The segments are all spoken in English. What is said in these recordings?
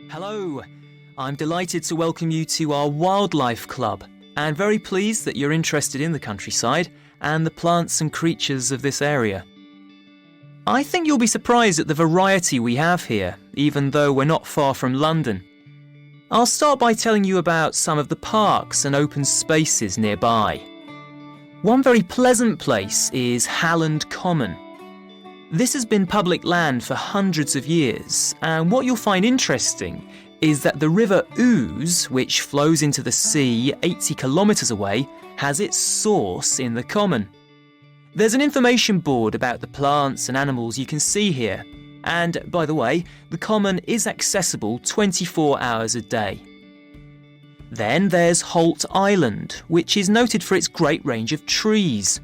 Hello, I'm delighted to welcome you to our Wildlife Club and very pleased that you're interested in the countryside and the plants and creatures of this area. I think you'll be surprised at the variety we have here, even though we're not far from London. I'll start by telling you about some of the parks and open spaces nearby. One very pleasant place is Halland Common. This has been public land for hundreds of years, and what you'll find interesting is that the River Ouse, which flows into the sea 80 kilometres away, has its source in the common. There's an information board about the plants and animals you can see here, and by the way, the common is accessible 24 hours a day. Then there's Holt Island, which is noted for its great range of trees.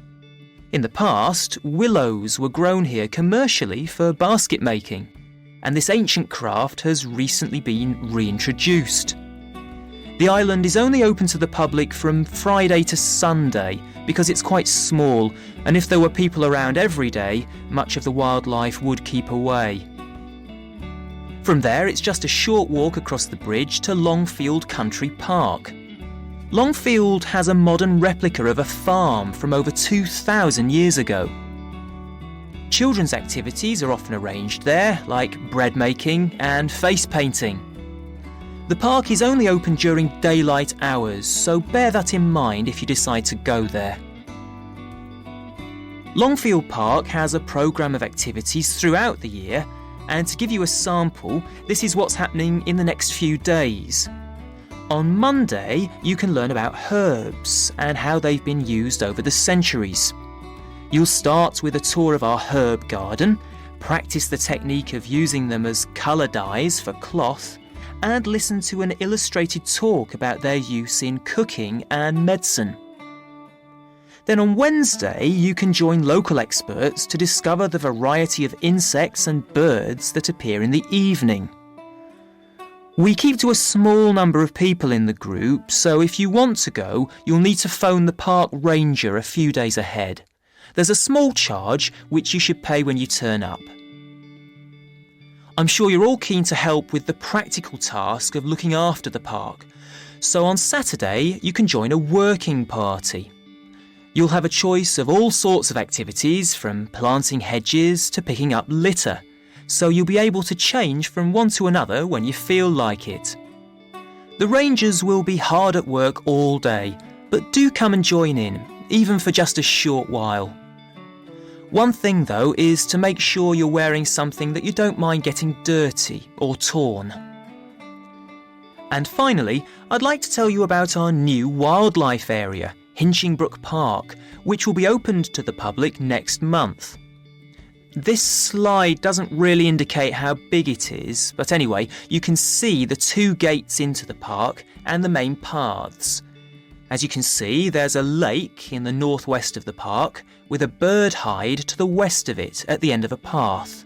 In the past, willows were grown here commercially for basket making, and this ancient craft has recently been reintroduced. The island is only open to the public from Friday to Sunday because it's quite small, and if there were people around every day, much of the wildlife would keep away. From there, it's just a short walk across the bridge to Longfield Country Park. Longfield has a modern replica of a farm from over 2,000 years ago. Children's activities are often arranged there, like bread making and face painting. The park is only open during daylight hours, so bear that in mind if you decide to go there. Longfield Park has a programme of activities throughout the year, and to give you a sample, this is what's happening in the next few days. On Monday, you can learn about herbs and how they've been used over the centuries. You'll start with a tour of our herb garden, practice the technique of using them as colour dyes for cloth, and listen to an illustrated talk about their use in cooking and medicine. Then on Wednesday, you can join local experts to discover the variety of insects and birds that appear in the evening. We keep to a small number of people in the group, so if you want to go, you'll need to phone the park ranger a few days ahead. There's a small charge which you should pay when you turn up. I'm sure you're all keen to help with the practical task of looking after the park, so on Saturday you can join a working party. You'll have a choice of all sorts of activities, from planting hedges to picking up litter, so you'll be able to change from one to another when you feel like it. The rangers will be hard at work all day, but do come and join in, even for just a short while. One thing though is to make sure you're wearing something that you don't mind getting dirty or torn. And finally, I'd like to tell you about our new wildlife area, Hinchingbrook Park, which will be opened to the public next month. This slide doesn't really indicate how big it is, but anyway, you can see the two gates into the park and the main paths. As you can see, there's a lake in the northwest of the park with a bird hide to the west of it at the end of a path,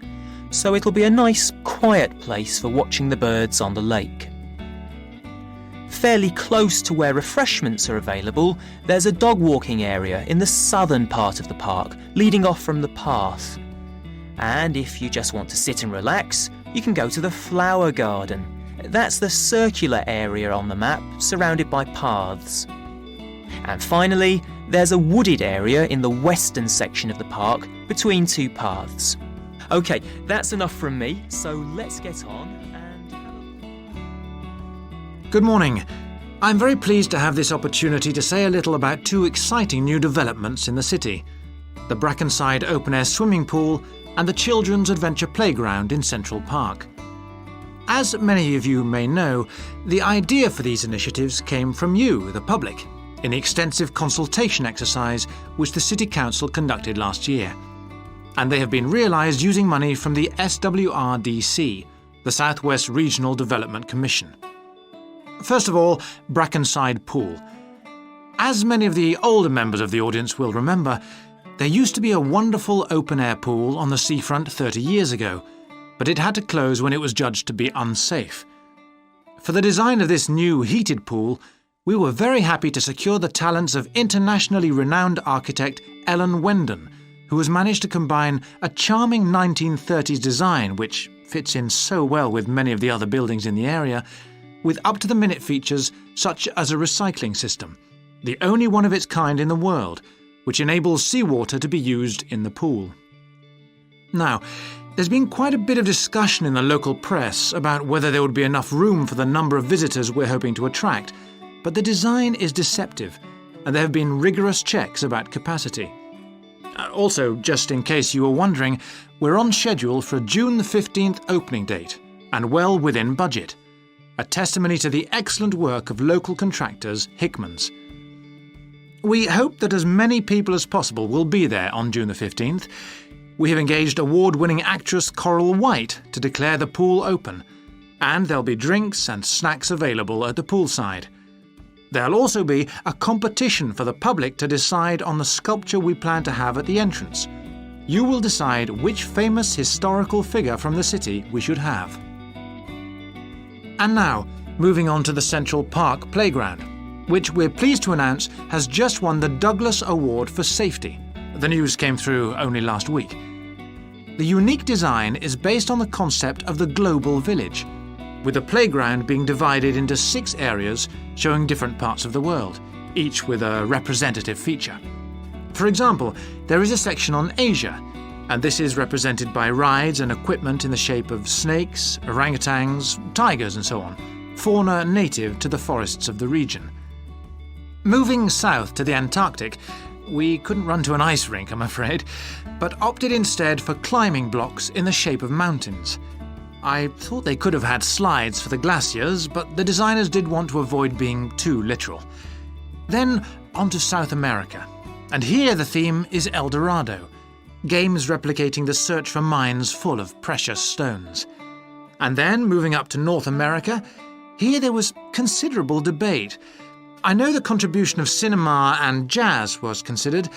so it'll be a nice, quiet place for watching the birds on the lake. Fairly close to where refreshments are available, there's a dog walking area in the southern part of the park, leading off from the path. And if you just want to sit and relax, you can go to the flower garden. That's the circular area on the map, surrounded by paths. And finally, there's a wooded area in the western section of the park, between two paths. OK, that's enough from me, so let's get on and have a... Good morning. I'm very pleased to have this opportunity to say a little about two exciting new developments in the city: the Brackenside open-air swimming pool and the Children's Adventure Playground in Central Park. As many of you may know, the idea for these initiatives came from you, the public, in the extensive consultation exercise which the City Council conducted last year. And they have been realised using money from the SWRDC, the South West Regional Development Commission. First of all, Brackenside Pool. As many of the older members of the audience will remember, there used to be a wonderful open-air pool on the seafront 30 years ago, but it had to close when it was judged to be unsafe. For the design of this new heated pool, we were very happy to secure the talents of internationally renowned architect Ellen Wendon, who has managed to combine a charming 1930s design, which fits in so well with many of the other buildings in the area, with up-to-the-minute features such as a recycling system, the only one of its kind in the world, which enables seawater to be used in the pool. Now, there's been quite a bit of discussion in the local press about whether there would be enough room for the number of visitors we're hoping to attract, but the design is deceptive, and there have been rigorous checks about capacity. Also, just in case you were wondering, we're on schedule for a June the 15th opening date, and well within budget, a testimony to the excellent work of local contractors Hickman's. We hope that as many people as possible will be there on June the 15th. We have engaged award-winning actress Coral White to declare the pool open, and there'll be drinks and snacks available at the poolside. There'll also be a competition for the public to decide on the sculpture we plan to have at the entrance. You will decide which famous historical figure from the city we should have. And now, moving on to the Central Park Playground, which we're pleased to announce has just won the Douglas Award for Safety. The news came through only last week. The unique design is based on the concept of the global village, with the playground being divided into 6 areas showing different parts of the world, each with a representative feature. For example, there is a section on Asia, and this is represented by rides and equipment in the shape of snakes, orangutans, tigers and so on, fauna native to the forests of the region. Moving south to the Antarctic, we couldn't run to an ice rink, I'm afraid, but opted instead for climbing blocks in the shape of mountains. I thought they could have had slides for the glaciers, but the designers did want to avoid being too literal. Then on to South America, and here the theme is El Dorado, games replicating the search for mines full of precious stones. And then moving up to North America, here there was considerable debate. I know the contribution of cinema and jazz was considered,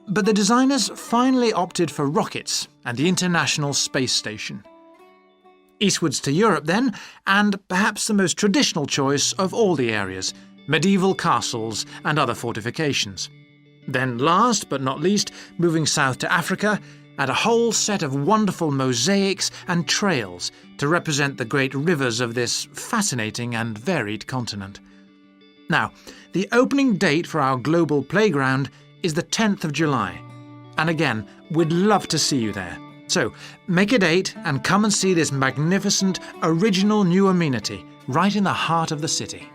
but the designers finally opted for rockets and the International Space Station. Eastwards to Europe then, and perhaps the most traditional choice of all the areas, medieval castles and other fortifications. Then last but not least, moving south to Africa, and a whole set of wonderful mosaics and trails to represent the great rivers of this fascinating and varied continent. Now, the opening date for our global playground is the 10th of July. And again, we'd love to see you there. So, make a date and come and see this magnificent, original new amenity right in the heart of the city.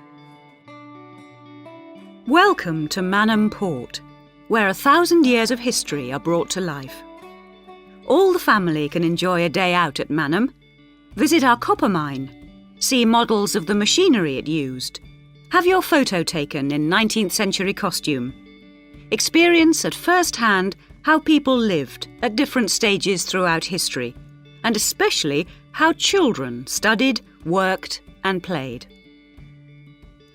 Welcome to Manham Port, where 1,000 years of history are brought to life. All the family can enjoy a day out at Manham, visit our copper mine, see models of the machinery it used, have your photo taken in 19th century costume, experience at first hand how people lived at different stages throughout history, and especially how children studied, worked and played.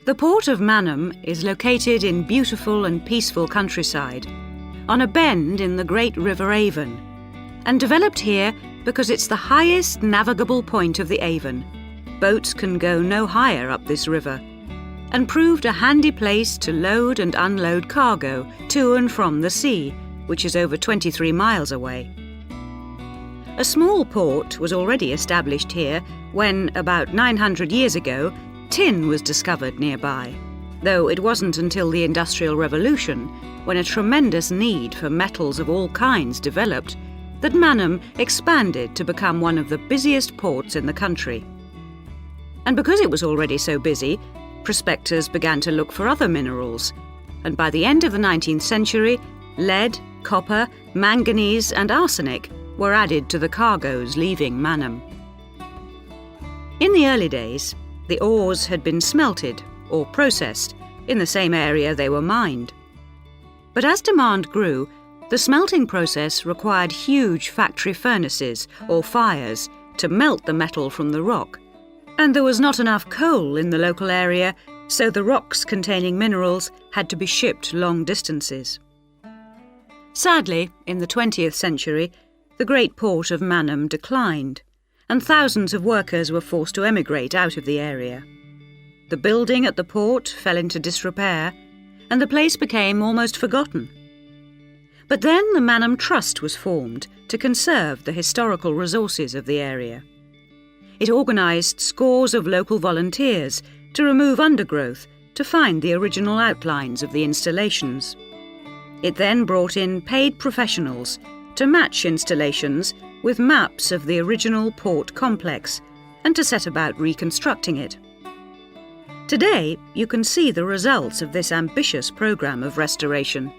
The port of Manham is located in beautiful and peaceful countryside, on a bend in the great River Avon, and developed here because it's the highest navigable point of the Avon. Boats can go no higher up this river, and proved a handy place to load and unload cargo to and from the sea, which is over 23 miles away. A small port was already established here when, about 900 years ago, tin was discovered nearby, though it wasn't until the Industrial Revolution, when a tremendous need for metals of all kinds developed, that Manham expanded to become one of the busiest ports in the country. And because it was already so busy, prospectors began to look for other minerals, and by the end of the 19th century, lead, copper, manganese and arsenic were added to the cargoes leaving Manham. In the early days, the ores had been smelted or processed in the same area they were mined. But as demand grew, the smelting process required huge factory furnaces or fires to melt the metal from the rock, and there was not enough coal in the local area, so the rocks containing minerals had to be shipped long distances. Sadly, in the 20th century, the great port of Manham declined, and thousands of workers were forced to emigrate out of the area. The building at the port fell into disrepair, and the place became almost forgotten. But then the Manham Trust was formed to conserve the historical resources of the area. It organised scores of local volunteers to remove undergrowth to find the original outlines of the installations. It then brought in paid professionals to match installations with maps of the original port complex and to set about reconstructing it. Today, you can see the results of this ambitious programme of restoration.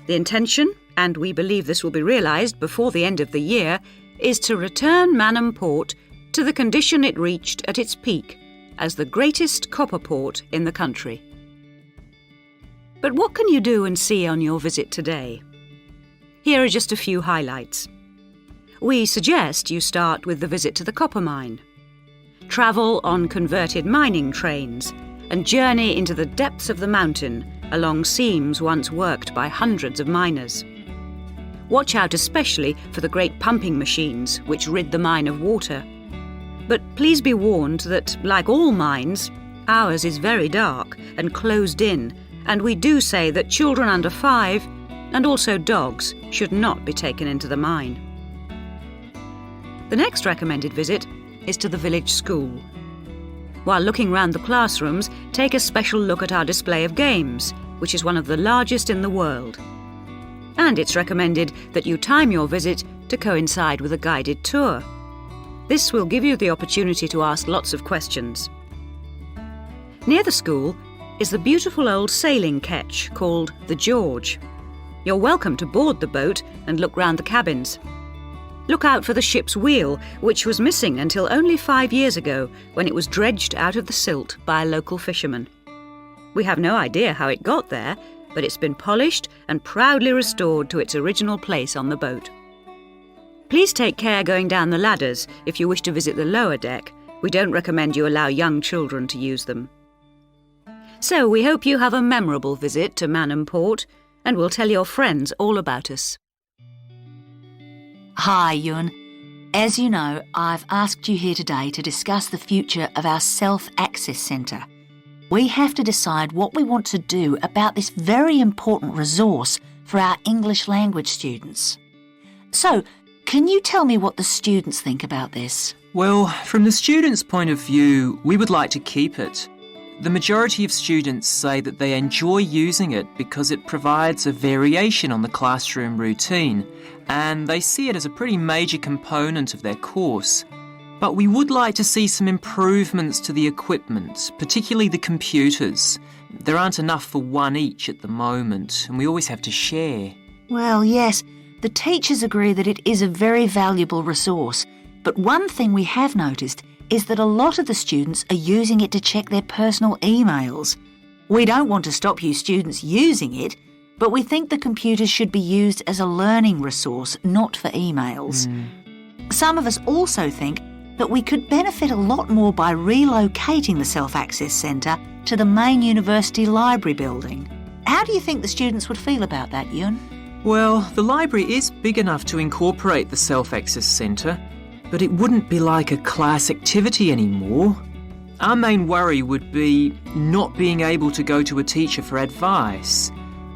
The intention, and we believe this will be realised before the end of the year, is to return Manham Port to the condition it reached at its peak as the greatest copper port in the country. But what can you do and see on your visit today? Here are just a few highlights. We suggest you start with the visit to the copper mine. Travel on converted mining trains and journey into the depths of the mountain along seams once worked by hundreds of miners. Watch out especially for the great pumping machines which rid the mine of water. But please be warned that, like all mines, ours is very dark and closed in, and we do say that children under 5 and also dogs should not be taken into the mine. The next recommended visit is to the village school. While looking round the classrooms, take a special look at our display of games, which is one of the largest in the world. And it's recommended that you time your visit to coincide with a guided tour. This will give you the opportunity to ask lots of questions. Near the school is the beautiful old sailing ketch called the George. You're welcome to board the boat and look round the cabins. Look out for the ship's wheel, which was missing until only 5 years ago when it was dredged out of the silt by a local fisherman. We have no idea how it got there, but it's been polished and proudly restored to its original place on the boat. Please take care going down the ladders if you wish to visit the lower deck. We don't recommend you allow young children to use them. So we hope you have a memorable visit to Manham Port, and we'll tell your friends all about us. Hi, Yun. As you know, I've asked you here today to discuss the future of our Self-Access Centre. We have to decide what we want to do about this very important resource for our English language students. So, can you tell me what the students think about this? Well, from the students' point of view, we would like to keep it. The majority of students say that they enjoy using it because it provides a variation on the classroom routine, and they see it as a pretty major component of their course. But we would like to see some improvements to the equipment, particularly the computers. There aren't enough for one each at the moment, and we always have to share. Well, yes, the teachers agree that it is a very valuable resource, but one thing we have noticed is that a lot of the students are using it to check their personal emails. We don't want to stop you students using it, but we think the computers should be used as a learning resource, not for emails. Some of us also think that we could benefit a lot more by relocating the Self-Access Centre to the main university library building. How do you think the students would feel about that, Yun? Well, the library is big enough to incorporate the Self-Access Centre, but it wouldn't be like a class activity anymore. Our main worry would be not being able to go to a teacher for advice.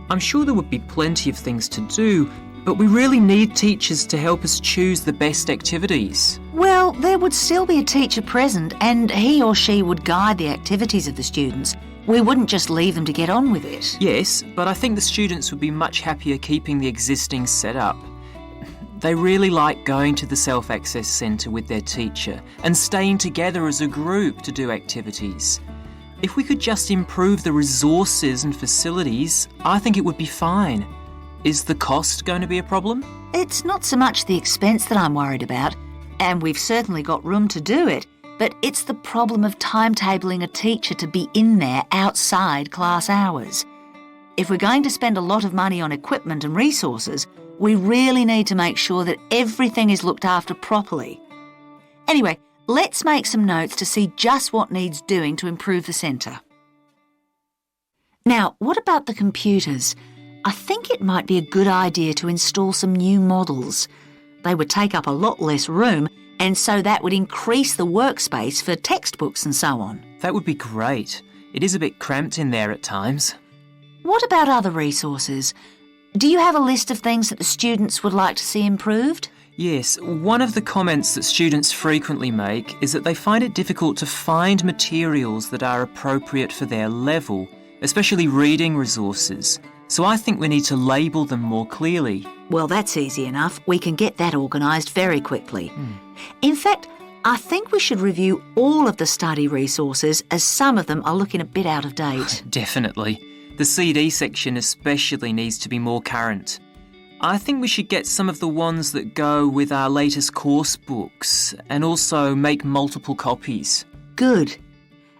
I'm sure there would be plenty of things to do, but we really need teachers to help us choose the best activities. Well, there would still be a teacher present and he or she would guide the activities of the students. We wouldn't just leave them to get on with it. Yes, but I think the students would be much happier keeping the existing setup. They really like going to the Self-Access Centre with their teacher and staying together as a group to do activities. If we could just improve the resources and facilities, I think it would be fine. Is the cost going to be a problem? It's not so much the expense that I'm worried about, and we've certainly got room to do it, but it's the problem of timetabling a teacher to be in there outside class hours. If we're going to spend a lot of money on equipment and resources, we really need to make sure that everything is looked after properly. Anyway, let's make some notes to see just what needs doing to improve the centre. Now, what about the computers? I think it might be a good idea to install some new models. They would take up a lot less room, and so that would increase the workspace for textbooks and so on. That would be great. It is a bit cramped in there at times. What about other resources? Do you have a list of things that the students would like to see improved? Yes, one of the comments that students frequently make is that they find it difficult to find materials that are appropriate for their level, especially reading resources. So I think we need to label them more clearly. Well, that's easy enough. We can get that organised very quickly. In fact, I think we should review all of the study resources, as some of them are looking a bit out of date. Definitely. The CD section especially needs to be more current. I think we should get some of the ones that go with our latest course books and also make multiple copies. Good.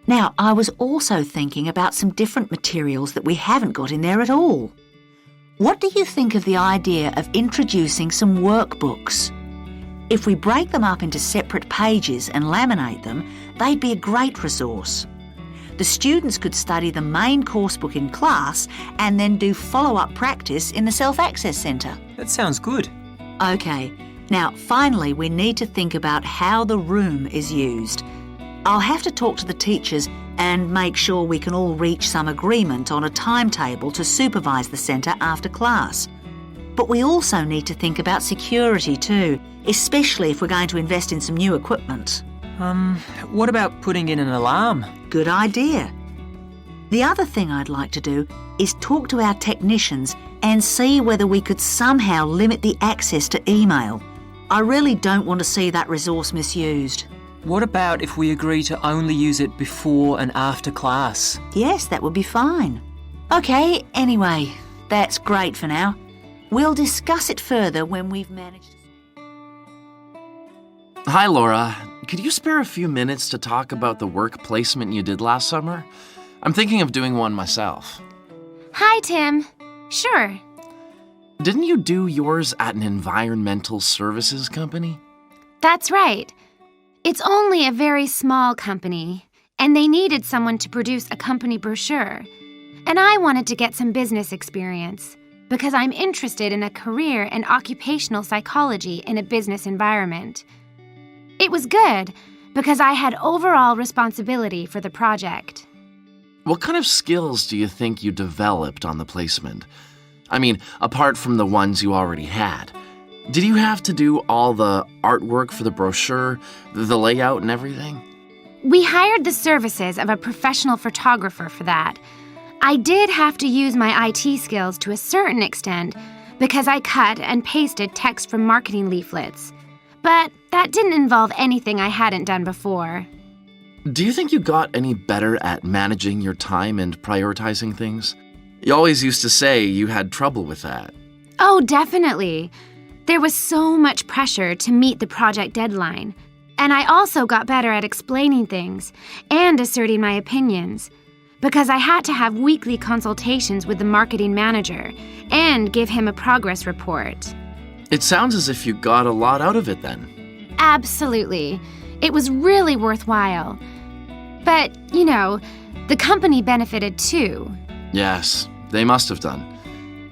Now, I was also thinking about some different materials that we haven't got in there at all. What do you think of the idea of introducing some workbooks? If we break them up into separate pages and laminate them, they'd be a great resource. The students could study the main course book in class and then do follow-up practice in the Self-Access Centre. That sounds good. OK, now finally we need to think about how the room is used. I'll have to talk to the teachers and make sure we can all reach some agreement on a timetable to supervise the centre after class. But we also need to think about security too, especially if we're going to invest in some new equipment. What about putting in an alarm? Good idea. The other thing I'd like to do is talk to our technicians and see whether we could somehow limit the access to email. I really don't want to see that resource misused. What about if we agree to only use it before and after class? Yes, that would be fine. OK, anyway, that's great for now. We'll discuss it further when we've managed. Hi, Laura. Could you spare a few minutes to talk about the work placement you did last summer? I'm thinking of doing one myself. Hi, Tim. Sure. Didn't you do yours at an environmental services company? That's right. It's only a very small company, and they needed someone to produce a company brochure. And I wanted to get some business experience because I'm interested in a career in occupational psychology in a business environment. It was good because I had overall responsibility for the project. What kind of skills do you think you developed on the placement? I mean, apart from the ones you already had. Did you have to do all the artwork for the brochure, the layout and everything? We hired the services of a professional photographer for that. I did have to use my IT skills to a certain extent because I cut and pasted text from marketing leaflets. But that didn't involve anything I hadn't done before. Do you think you got any better at managing your time and prioritizing things? You always used to say you had trouble with that. Oh, definitely. There was so much pressure to meet the project deadline. And I also got better at explaining things and asserting my opinions, because I had to have weekly consultations with the marketing manager and give him a progress report. It sounds as if you got a lot out of it then. Absolutely. It was really worthwhile. But, you know, the company benefited too. Yes, they must have done.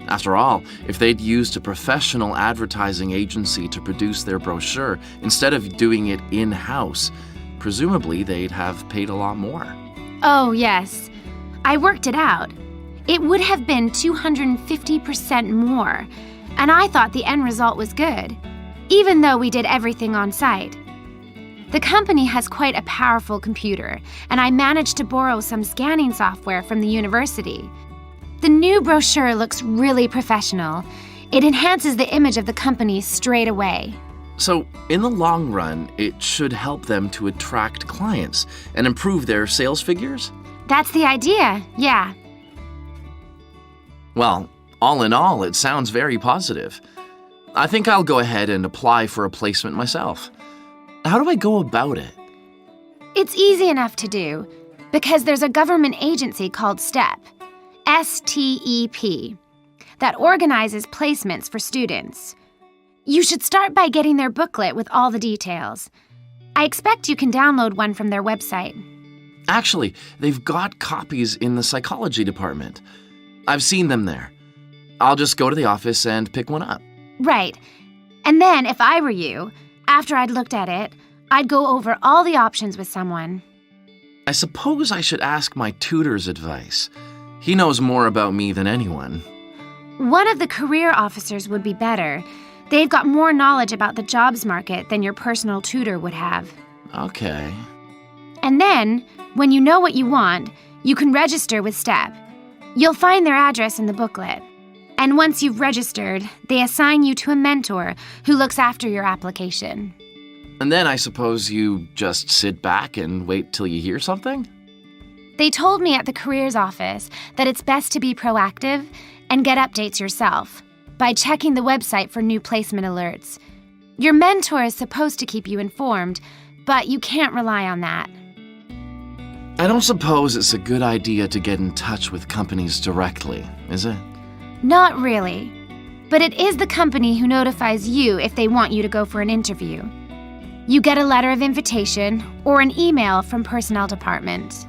After all, if they'd used a professional advertising agency to produce their brochure instead of doing it in-house, presumably they'd have paid a lot more. Oh, yes. I worked it out. It would have been 250% more, and I thought the end result was good, even though we did everything on site. The company has quite a powerful computer, and I managed to borrow some scanning software from the university. The new brochure looks really professional. It enhances the image of the company straight away. So, in the long run, it should help them to attract clients and improve their sales figures? That's the idea, yeah. Well, all in all, it sounds very positive. I think I'll go ahead and apply for a placement myself. How do I go about it? It's easy enough to do, because there's a government agency called STEP, STEP, that organizes placements for students. You should start by getting their booklet with all the details. I expect you can download one from their website. Actually, they've got copies in the psychology department. I've seen them there. I'll just go to the office and pick one up. Right. And then, if I were you, after I'd looked at it, I'd go over all the options with someone. I suppose I should ask my tutor's advice. He knows more about me than anyone. One of the career officers would be better. They've got more knowledge about the jobs market than your personal tutor would have. Okay. And then, when you know what you want, you can register with STEP. You'll find their address in the booklet. And once you've registered, they assign you to a mentor who looks after your application. And then I suppose you just sit back and wait till you hear something? They told me at the careers office that it's best to be proactive and get updates yourself by checking the website for new placement alerts. Your mentor is supposed to keep you informed, but you can't rely on that. I don't suppose it's a good idea to get in touch with companies directly, is it? Not really. But it is the company who notifies you if they want you to go for an interview. You get a letter of invitation or an email from personnel department.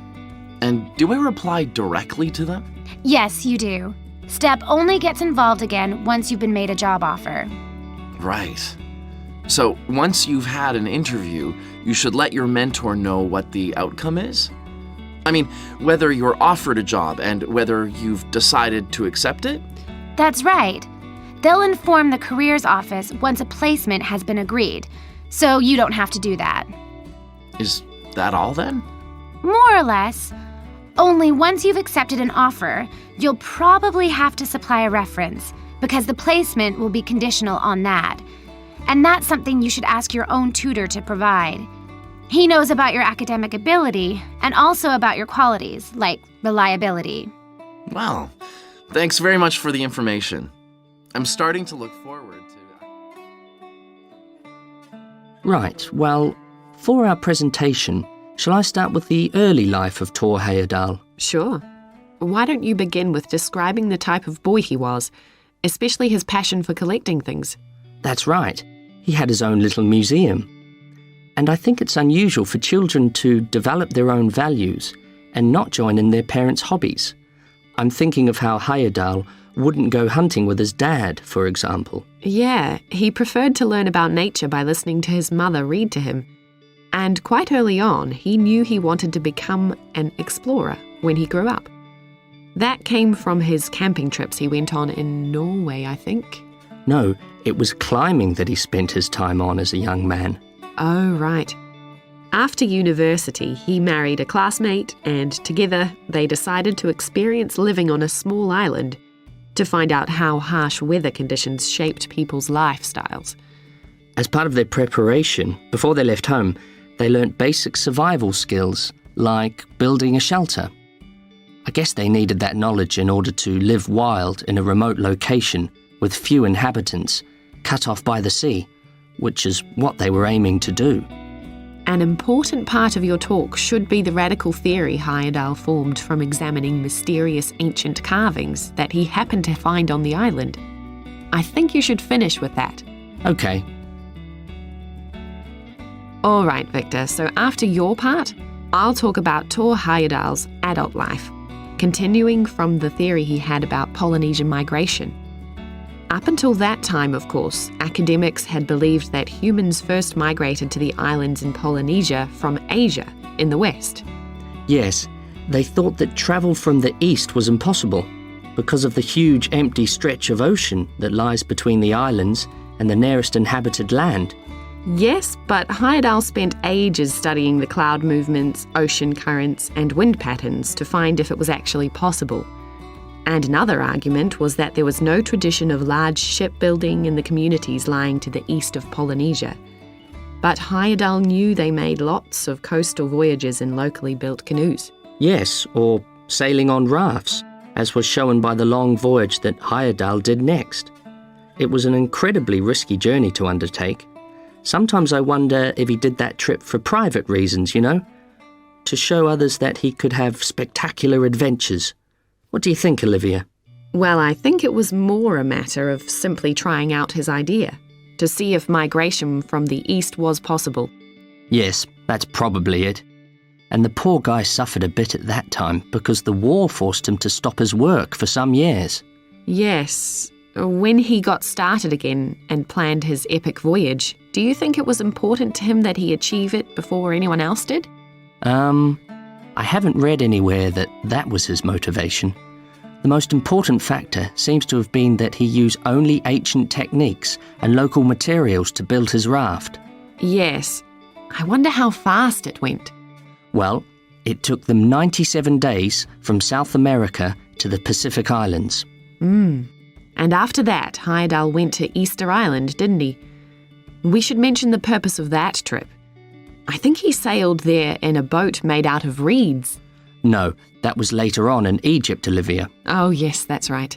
And do I reply directly to them? Yes, you do. STEP only gets involved again once you've been made a job offer. Right. So once you've had an interview, you should let your mentor know what the outcome is? I mean, whether you're offered a job and whether you've decided to accept it? That's right. They'll inform the careers office once a placement has been agreed, so you don't have to do that. Is that all then? More or less. Only once you've accepted an offer, you'll probably have to supply a reference, because the placement will be conditional on that. And that's something you should ask your own tutor to provide. He knows about your academic ability and also about your qualities, like reliability. Well, thanks very much for the information. I'm starting to look forward to... Right, well, for our presentation, shall I start with the early life of Tor Heyerdahl? Sure. Why don't you begin with describing the type of boy he was, especially his passion for collecting things? That's right. He had his own little museum. And I think it's unusual for children to develop their own values and not join in their parents' hobbies. I'm thinking of how Heyerdahl wouldn't go hunting with his dad, for example. Yeah, he preferred to learn about nature by listening to his mother read to him. And quite early on, he knew he wanted to become an explorer when he grew up. That came from his camping trips he went on in Norway, I think. No, it was climbing that he spent his time on as a young man. Oh, right. After university, he married a classmate, and together they decided to experience living on a small island to find out how harsh weather conditions shaped people's lifestyles. As part of their preparation, before they left home, they learnt basic survival skills, like building a shelter. I guess they needed that knowledge in order to live wild in a remote location with few inhabitants, cut off by the sea, which is what they were aiming to do. An important part of your talk should be the radical theory Heyerdahl formed from examining mysterious ancient carvings that he happened to find on the island. I think you should finish with that. Okay. All right, Victor, so after your part, I'll talk about Tor Heyerdahl's adult life, continuing from the theory he had about Polynesian migration. Up until that time, of course, academics had believed that humans first migrated to the islands in Polynesia from Asia in the west. Yes, they thought that travel from the east was impossible because of the huge empty stretch of ocean that lies between the islands and the nearest inhabited land. Yes, but Heyerdahl spent ages studying the cloud movements, ocean currents, and wind patterns to find if it was actually possible. And another argument was that there was no tradition of large shipbuilding in the communities lying to the east of Polynesia. But Heyerdahl knew they made lots of coastal voyages in locally built canoes. Yes, or sailing on rafts, as was shown by the long voyage that Heyerdahl did next. It was an incredibly risky journey to undertake. Sometimes I wonder if he did that trip for private reasons, you know? To show others that he could have spectacular adventures. What do you think, Olivia? Well, I think it was more a matter of simply trying out his idea, to see if migration from the east was possible. Yes, that's probably it. And the poor guy suffered a bit at that time because the war forced him to stop his work for some years. Yes. When he got started again and planned his epic voyage, do you think it was important to him that he achieve it before anyone else did? I haven't read anywhere that was his motivation. The most important factor seems to have been that he used only ancient techniques and local materials to build his raft. Yes. I wonder how fast it went. Well, it took them 97 days from South America to the Pacific Islands. And after that, Heyerdahl went to Easter Island, didn't he? We should mention the purpose of that trip. I think he sailed there in a boat made out of reeds. No, that was later on in Egypt, Olivia. Oh, yes, that's right.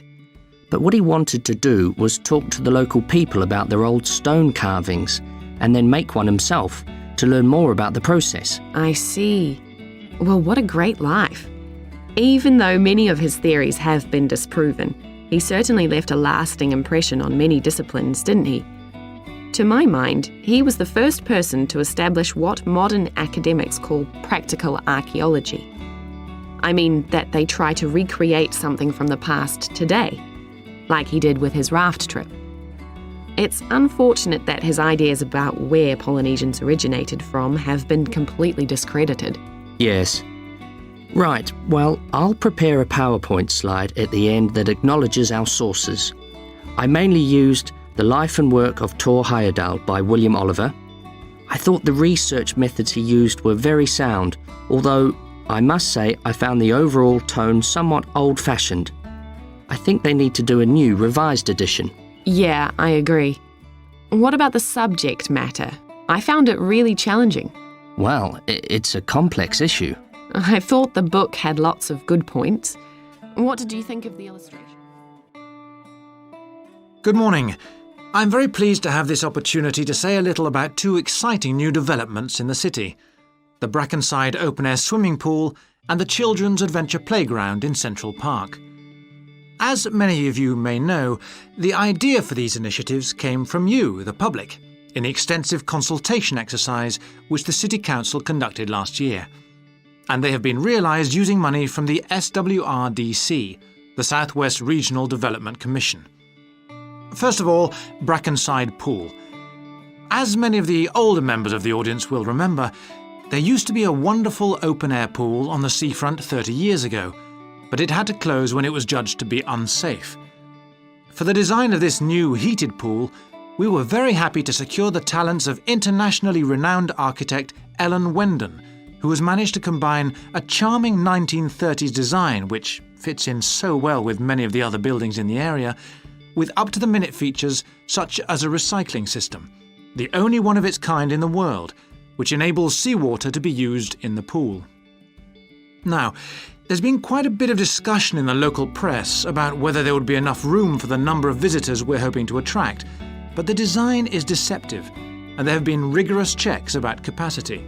But what he wanted to do was talk to the local people about their old stone carvings and then make one himself to learn more about the process. I see. Well, what a great life. Even though many of his theories have been disproven, he certainly left a lasting impression on many disciplines, didn't he? To my mind, he was the first person to establish what modern academics call practical archaeology. I mean that they try to recreate something from the past today, like he did with his raft trip. It's unfortunate that his ideas about where Polynesians originated from have been completely discredited. Yes. Right, well, I'll prepare a PowerPoint slide at the end that acknowledges our sources. I mainly used The Life and Work of Thor Heyerdahl by William Oliver. I thought the research methods he used were very sound, although I must say I found the overall tone somewhat old-fashioned. I think they need to do a new, revised edition. Yeah, I agree. What about the subject matter? I found it really challenging. Well, it's a complex issue. I thought the book had lots of good points. What did you think of the illustration? Good morning. I'm very pleased to have this opportunity to say a little about two exciting new developments in the city: the Brackenside open-air swimming pool and the Children's Adventure Playground in Central Park. As many of you may know, the idea for these initiatives came from you, the public, in the extensive consultation exercise which the City Council conducted last year. And they have been realised using money from the SWRDC, the South West Regional Development Commission. First of all, Brackenside Pool. As many of the older members of the audience will remember, there used to be a wonderful open-air pool on the seafront 30 years ago, but it had to close when it was judged to be unsafe. For the design of this new heated pool, we were very happy to secure the talents of internationally renowned architect Ellen Wendon, who has managed to combine a charming 1930s design, which fits in so well with many of the other buildings in the area, with up-to-the-minute features such as a recycling system, the only one of its kind in the world, which enables seawater to be used in the pool. Now, there's been quite a bit of discussion in the local press about whether there would be enough room for the number of visitors we're hoping to attract, but the design is deceptive, and there have been rigorous checks about capacity.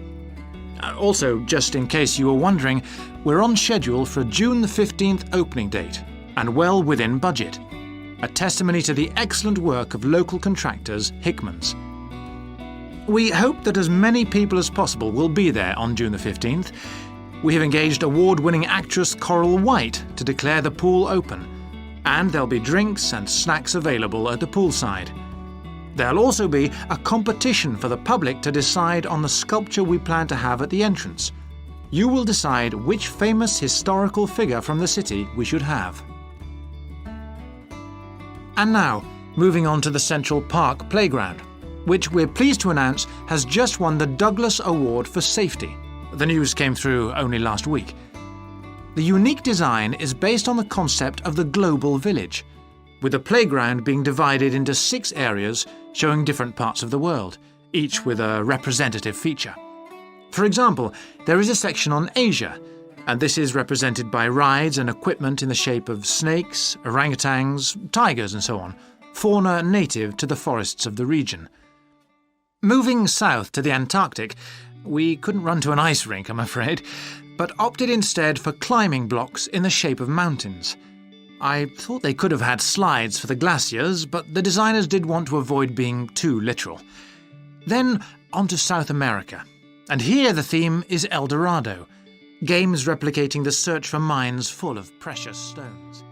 Also, just in case you were wondering, we're on schedule for a June the 15th opening date, and well within budget, a testimony to the excellent work of local contractors Hickman's. We hope that as many people as possible will be there on June the 15th. We have engaged award-winning actress Coral White to declare the pool open, and there'll be drinks and snacks available at the poolside. There'll also be a competition for the public to decide on the sculpture we plan to have at the entrance. You will decide which famous historical figure from the city we should have. And now, moving on to the Central Park Playground, which we're pleased to announce has just won the Douglas Award for Safety. The news came through only last week. The unique design is based on the concept of the global village, with the playground being divided into 6 areas showing different parts of the world, each with a representative feature. For example, there is a section on Asia, and this is represented by rides and equipment in the shape of snakes, orangutans, tigers and so on, fauna native to the forests of the region. Moving south to the Antarctic, we couldn't run to an ice rink, I'm afraid, but opted instead for climbing blocks in the shape of mountains. I thought they could have had slides for the glaciers, but the designers did want to avoid being too literal. Then on to South America, and here the theme is El Dorado, games replicating the search for mines full of precious stones.